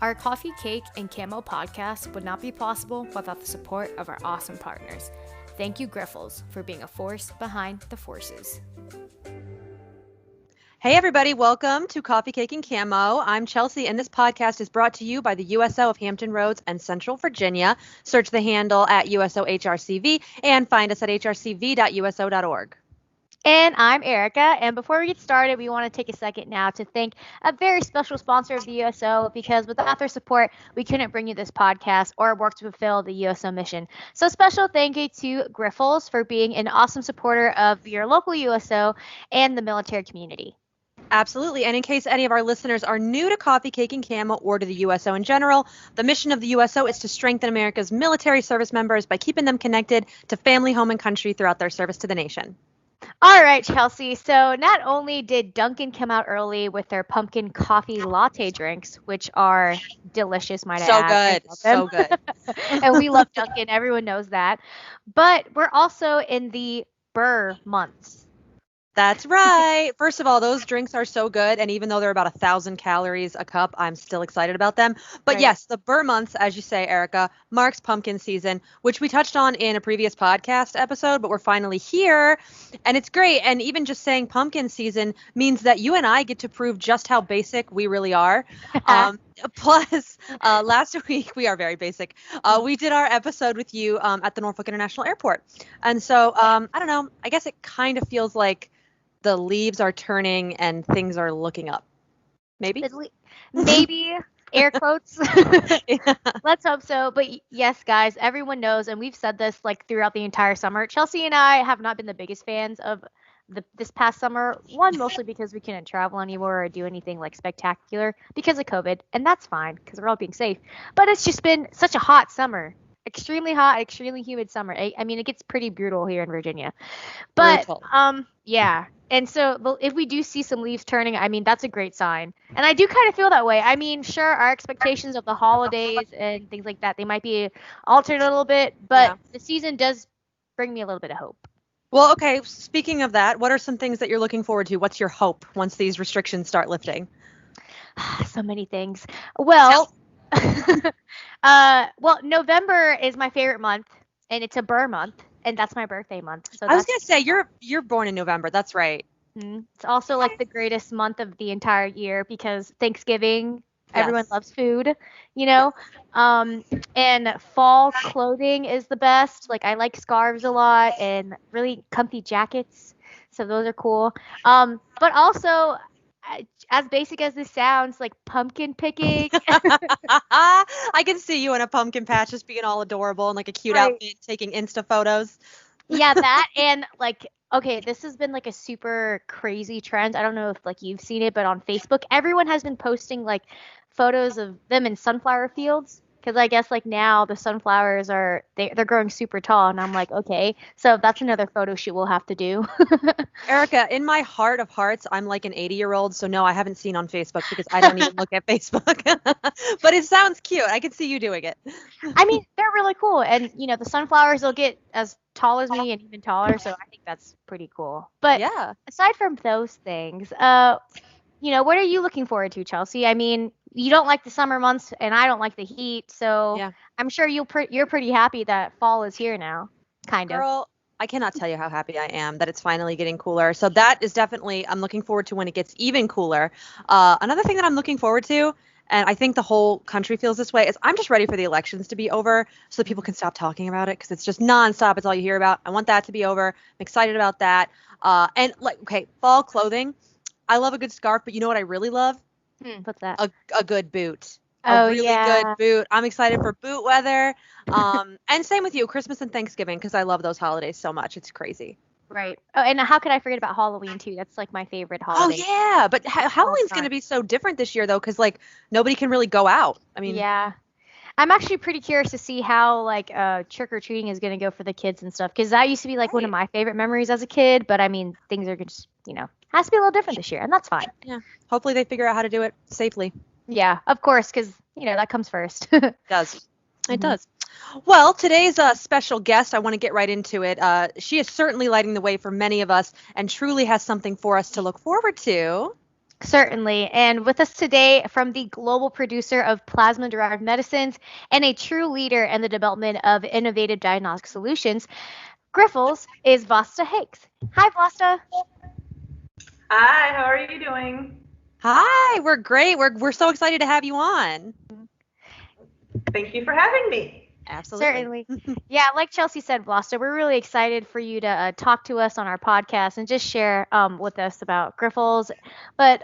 Our Coffee, Cake, and Camo podcast would not be possible without the support of our awesome partners. Thank you, Griffles, for being a force behind the forces. Hey everybody, welcome to Coffee, Cake, and Camo. I'm Chelsea, and this podcast is brought to you by the USO of Hampton Roads and Central Virginia. Search the handle at USOHRCV and find us at hrcv.uso.org. And I'm Erica, and before we get started, we want to take a second now to thank a very special sponsor of the USO, because without their support, we couldn't bring you this podcast or work to fulfill the USO mission. So special thank you to Griffles for being an awesome supporter of your local USO and the military community. Absolutely. And in case any of our listeners are new to Coffee, Cake, and Camo or to the USO in general, the mission of the USO is to strengthen America's military service members by keeping them connected to family, home, and country throughout their service to the nation. All right, Chelsea. So not only did Dunkin' come out early with their pumpkin coffee latte drinks, which are delicious, might I add. So good. And we love Dunkin'. Everyone knows that. But we're also in the Burr months. That's right. First of all, those drinks are so good. And even though they're about 1,000 calories a cup, I'm still excited about them. But Right. yes, the Burr months, as you say, Erica, marks pumpkin season, which we touched on in a previous podcast episode, but we're finally here. And it's great. And even just saying pumpkin season means that you and I get to prove just how basic we really are. Plus, last week, we are very basic. We did our episode with you at the Norfolk International Airport. And so, I don't know, I guess it kind of feels like the leaves are turning and things are looking up. Maybe? Maybe. Air quotes. Yeah. Let's hope so. But yes, guys, everyone knows, and we've said this like throughout the entire summer. Chelsea and I have not been the biggest fans of this past summer. One, mostly because we couldn't travel anywhere or do anything like spectacular because of COVID, and that's fine because we're all being safe. But it's just been such a hot summer. Extremely hot, extremely humid summer. I mean, it gets pretty brutal here in Virginia. But Brutal. yeah. And so if we do see some leaves turning, I mean, that's a great sign. And I do kind of feel that way. I mean, sure, our expectations of the holidays and things like that, they might be altered a little bit, but the season does bring me a little bit of hope. Well, okay. Speaking of that, what are some things that you're looking forward to? What's your hope once these restrictions start lifting? So many things. Well, November is my favorite month, and it's a Burr month, and that's my birthday month. So I was gonna say you're born in November. That's right. It's also like the greatest month of the entire year because Thanksgiving, everyone loves food, you know. And fall clothing is the best. Like I like scarves a lot and really comfy jackets. So those are cool. But also, as basic as this sounds, like pumpkin picking. I can see you in a pumpkin patch just being all adorable and like a cute outfit, taking Insta photos. Yeah, that and like, okay, this has been like a super crazy trend. I don't know if like you've seen it, but on Facebook, everyone has been posting like photos of them in sunflower fields. Because I guess like now the sunflowers they're growing super tall, and I'm like, okay, so that's another photo shoot we'll have to do. Erica, in my heart of hearts, I'm like an 80-year-old, so no, I haven't seen on Facebook because I don't even look at Facebook. But it sounds cute. I can see you doing it. I mean, they're really cool, and you know, the sunflowers will get as tall as me and even taller, so I think that's pretty cool. But yeah, aside from those things, you know, what are you looking forward to, Chelsea? I mean, you don't like the summer months, and I don't like the heat, so I'm sure you're pretty happy that fall is here now, kind of. Girl, I cannot tell you how happy I am that it's finally getting cooler. So that is definitely, I'm looking forward to when it gets even cooler. Another thing that I'm looking forward to, and I think the whole country feels this way, is I'm just ready for the elections to be over so that people can stop talking about it because it's just nonstop. It's all you hear about. I want that to be over. I'm excited about that. And like, okay, fall clothing. I love a good scarf, but you know what I really love? What's that? A good boot. Oh, a really good boot. I'm excited for boot weather. And same with you, Christmas and Thanksgiving, because I love those holidays so much. It's crazy. Right. Oh, and how could I forget about Halloween too? That's like my favorite holiday. Oh yeah, but Halloween's going to be so different this year though, because like nobody can really go out. I mean, yeah. I'm actually pretty curious to see how like trick or treating is going to go for the kids and stuff, because that used to be like one of my favorite memories as a kid. But I mean, things are just, you know, has to be a little different this year, and that's fine. Yeah. Hopefully they figure out how to do it safely. Yeah, of course, because you know that comes first. It does. It does. Well, today's special guest, I want to get right into it. She is certainly lighting the way for many of us and truly has something for us to look forward to. Certainly. And with us today from the global producer of plasma-derived medicines and a true leader in the development of innovative diagnostic solutions, Grifols, is Vasta Hicks. Hi, Vasta. Hi, how are you doing? Hi, we're great. We're so excited to have you on. Thank you for having me. Absolutely. Certainly. Yeah, like Chelsea said, Vasta, we're really excited for you to talk to us on our podcast and just share with us about Grifols. But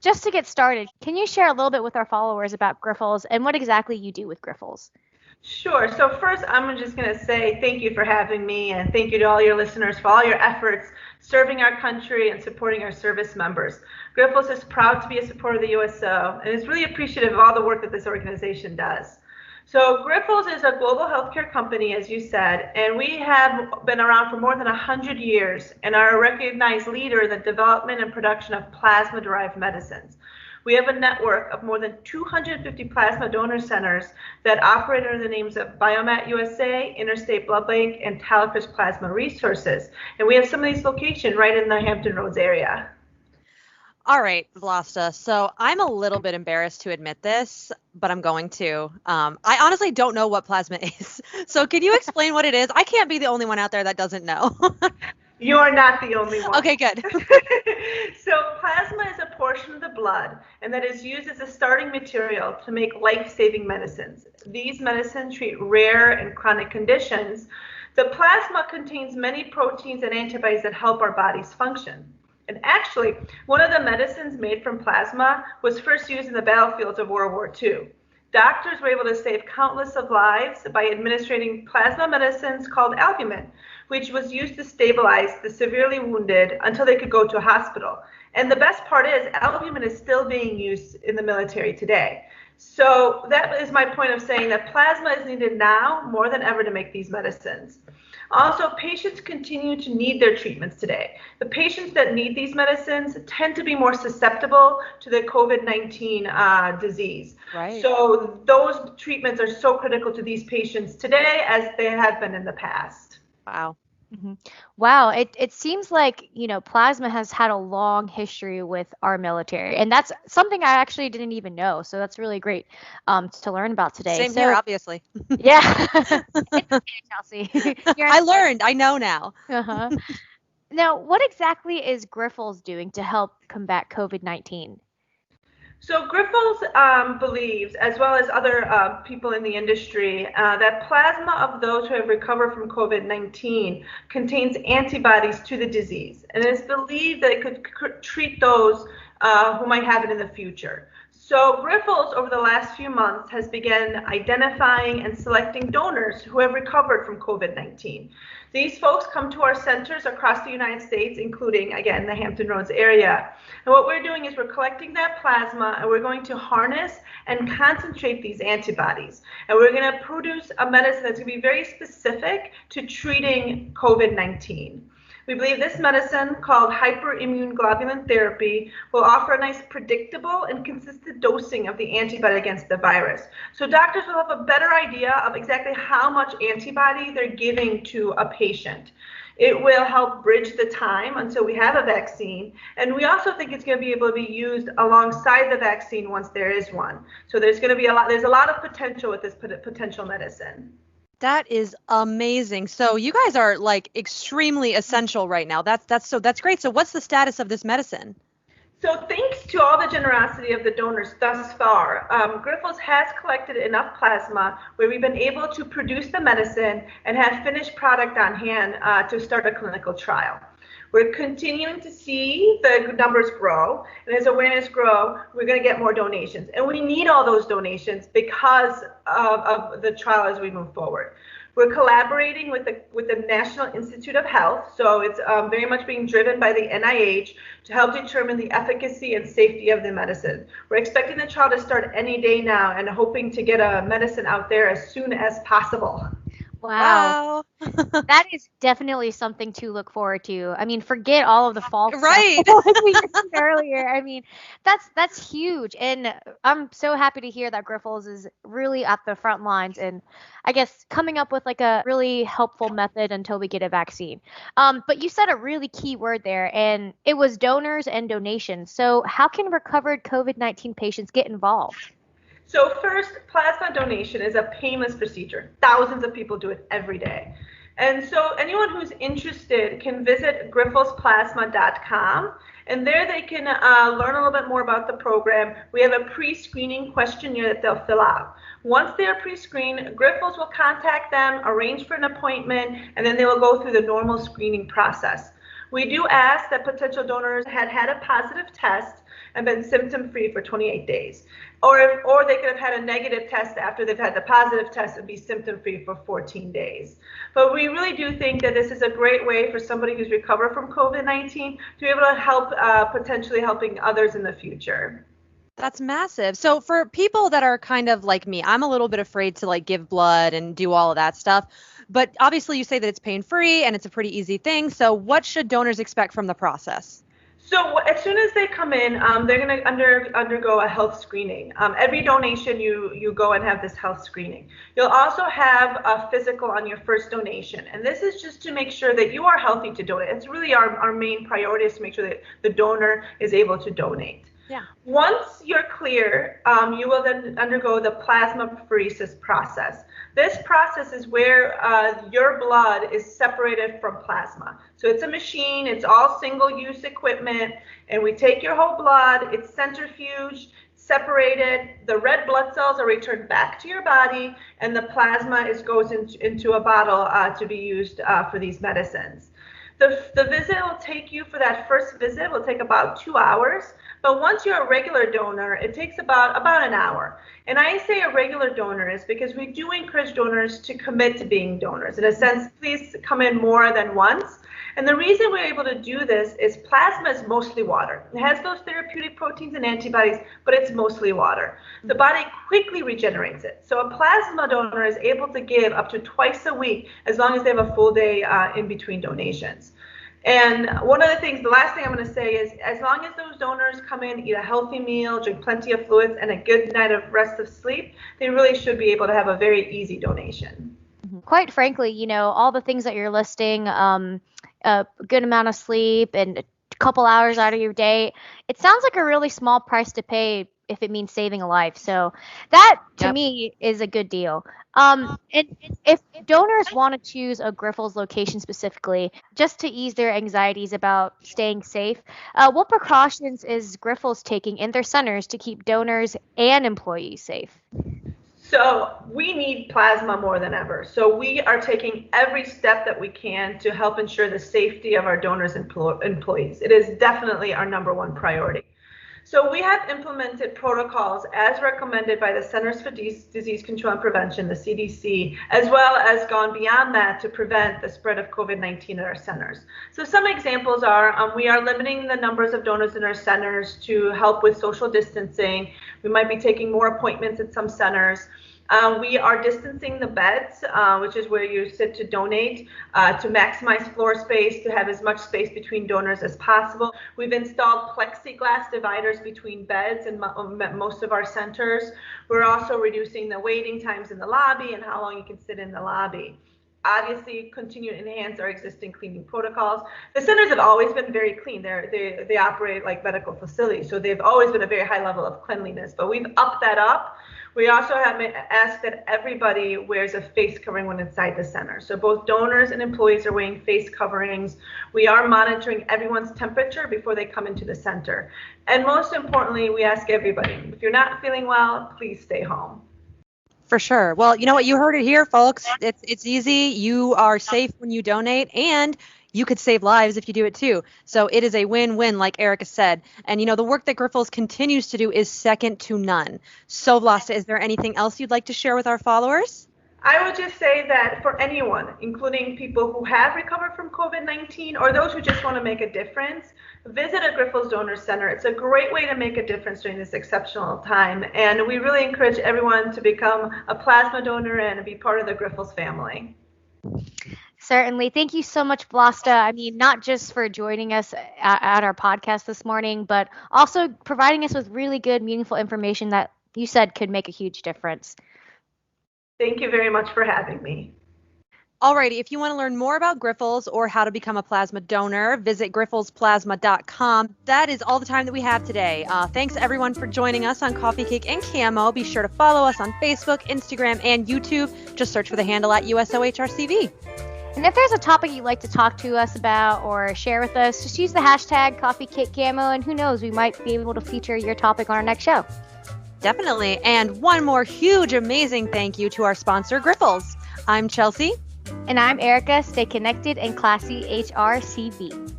just to get started, can you share a little bit with our followers about Grifols and what exactly you do with Grifols? Sure. So first, I'm just going to say thank you for having me, and thank you to all your listeners for all your efforts serving our country and supporting our service members. Grifols is proud to be a supporter of the USO and is really appreciative of all the work that this organization does. So Grifols is a global healthcare company, as you said, and we have been around for more than 100 years and are a recognized leader in the development and production of plasma-derived medicines. We have a network of more than 250 plasma donor centers that operate under the names of Biomat USA, Interstate Blood Bank, and Talicris Plasma Resources. And we have some of these locations right in the Hampton Roads area. All right, Vlasta. So I'm a little bit embarrassed to admit this, but I'm going to. I honestly don't know what plasma is. So can you explain what it is? I can't be the only one out there that doesn't know. You are not the only one. Okay, good. So plasma is a portion of the blood, and that is used as a starting material to make life-saving medicines. These medicines treat rare and chronic conditions. The plasma contains many proteins and antibodies that help our bodies function. And actually, one of the medicines made from plasma was first used in the battlefields of World War II. Doctors were able to save countless of lives by administering plasma medicines called albumin, which was used to stabilize the severely wounded until they could go to a hospital. And the best part is albumin is still being used in the military today. So that is my point of saying that plasma is needed now more than ever to make these medicines. Also, patients continue to need their treatments today. The patients that need these medicines tend to be more susceptible to the COVID-19 disease. Right. So those treatments are so critical to these patients today as they have been in the past. Wow. Mm-hmm. Wow, it seems like, plasma has had a long history with our military, and that's something I actually didn't even know. So that's really great to learn about today. Same here, obviously. Yeah. It's okay, Chelsea. I learned. I know now. Uh-huh. Now, what exactly is Grifols doing to help combat COVID-19? So Grifols believes, as well as other people in the industry, that plasma of those who have recovered from COVID-19 contains antibodies to the disease, and it is believed that it could treat those who might have it in the future. So Grifols, over the last few months, has begun identifying and selecting donors who have recovered from COVID-19. These folks come to our centers across the United States, including, again, the Hampton Roads area. And what we're doing is we're collecting that plasma, and we're going to harness and concentrate these antibodies. And we're going to produce a medicine that's going to be very specific to treating COVID-19. We believe this medicine, called hyperimmune globulin therapy, will offer a nice predictable and consistent dosing of the antibody against the virus. So doctors will have a better idea of exactly how much antibody they're giving to a patient. It will help bridge the time until we have a vaccine. And we also think it's going to be able to be used alongside the vaccine once there is one. So there's going to be there's a lot of potential with this potential medicine. That is amazing. So you guys are like extremely essential right now. That's great. So what's the status of this medicine? So thanks to all the generosity of the donors thus far, Grifols has collected enough plasma where we've been able to produce the medicine and have finished product on hand to start a clinical trial. We're continuing to see the numbers grow, and as awareness grows, we're going to get more donations. And we need all those donations because of the trial as we move forward. We're collaborating with the National Institute of Health, so it's very much being driven by the NIH to help determine the efficacy and safety of the medicine. We're expecting the trial to start any day now and hoping to get a medicine out there as soon as possible. Wow. Wow. That is definitely something to look forward to. I mean, forget all of the false stuff Right. like we mentioned earlier. I mean, that's huge, and I'm so happy to hear that Griffles is really at the front lines, and I guess coming up with like a really helpful method until we get a vaccine. But you said a really key word there, and it was donors and donations. So how can recovered COVID-19 patients get involved? So first, plasma donation is a painless procedure. Thousands of people do it every day. And so anyone who's interested can visit grifflesplasma.com, and there they can learn a little bit more about the program. We have a pre-screening questionnaire that they'll fill out. Once they're pre-screened, Griffles will contact them, arrange for an appointment, and then they will go through the normal screening process. We do ask that potential donors had a positive test and been symptom-free for 28 days. Or they could have had a negative test after they've had the positive test and be symptom-free for 14 days. But we really do think that this is a great way for somebody who's recovered from COVID-19 to be able to help, potentially helping others in the future. That's massive. So for people that are kind of like me, I'm a little bit afraid to like give blood and do all of that stuff. But obviously you say that it's pain-free and it's a pretty easy thing. So what should donors expect from the process? So as soon as they come in, they're going to undergo a health screening. Every donation, you go and have this health screening. You'll also have a physical on your first donation. And this is just to make sure that you are healthy to donate. It's really our main priority is to make sure that the donor is able to donate. Yeah. Once you're clear, you will then undergo the plasmapheresis process. This process is where your blood is separated from plasma. So it's a machine, it's all single-use equipment, and we take your whole blood, it's centrifuged, separated, the red blood cells are returned back to your body, and the plasma goes into a bottle to be used for these medicines. The visit will take you, for that first visit, will take about 2 hours. But once you're a regular donor, it takes about an hour. And I say a regular donor is because we do encourage donors to commit to being donors. In a sense, please come in more than once. And the reason we're able to do this is plasma is mostly water. It has those therapeutic proteins and antibodies, but it's mostly water. The body quickly regenerates it. So a plasma donor is able to give up to twice a week as long as they have a full day in between donations. And one of the things, the last thing I'm going to say is, as long as those donors come in, eat a healthy meal, drink plenty of fluids, and a good night of rest of sleep, they really should be able to have a very easy donation. Quite frankly, all the things that you're listing, a good amount of sleep and a couple hours out of your day, it sounds like a really small price to pay if it means saving a life. So that to me is a good deal. And if donors want to choose a Griffles location specifically, just to ease their anxieties about staying safe, what precautions is Griffles taking in their centers to keep donors and employees safe? So we need plasma more than ever. So we are taking every step that we can to help ensure the safety of our donors and employees. It is definitely our number one priority. So we have implemented protocols as recommended by the Centers for Disease Control and Prevention, the CDC, as well as gone beyond that to prevent the spread of COVID-19 at our centers. So some examples are, we are limiting the numbers of donors in our centers to help with social distancing. We might be taking more appointments at some centers. We are distancing the beds, which is where you sit to donate, to maximize floor space, to have as much space between donors as possible. We've installed plexiglass dividers between beds in most of our centers. We're also reducing the waiting times in the lobby and how long you can sit in the lobby. Obviously, continue to enhance our existing cleaning protocols. The centers have always been very clean. They operate like medical facilities, so they've always been a very high level of cleanliness, but we've upped that up. We also have asked that everybody wears a face covering when inside the center. So both donors and employees are wearing face coverings. We are monitoring everyone's temperature before they come into the center. And most importantly, we ask everybody, if you're not feeling well, please stay home. For sure. Well, you know what? You heard it here, folks. It's easy. You are safe when you donate, and you could save lives if you do it too. So it is a win-win, like Erica said. And the work that Griffles continues to do is second to none. So, Vlasta, is there anything else you'd like to share with our followers? I would just say that for anyone, including people who have recovered from COVID-19 or those who just want to make a difference, visit a Griffles Donor Center. It's a great way to make a difference during this exceptional time. And we really encourage everyone to become a plasma donor and be part of the Griffles family. Certainly. Thank you so much, Vlasta. I mean, not just for joining us at our podcast this morning, but also providing us with really good, meaningful information that you said could make a huge difference. Thank you very much for having me. Alrighty, if you want to learn more about Grifols or how to become a plasma donor, visit grifolsplasma.com. That is all the time that we have today. Thanks everyone for joining us on Coffee Cake and Camo. Be sure to follow us on Facebook, Instagram, and YouTube. Just search for the handle at USOHRCV. And if there's a topic you'd like to talk to us about or share with us, just use the hashtag CoffeeCakeCamo, and who knows, we might be able to feature your topic on our next show. Definitely. And one more huge, amazing thank you to our sponsor, Grifols. I'm Chelsea. And I'm Erica. Stay connected and classy, HRCV.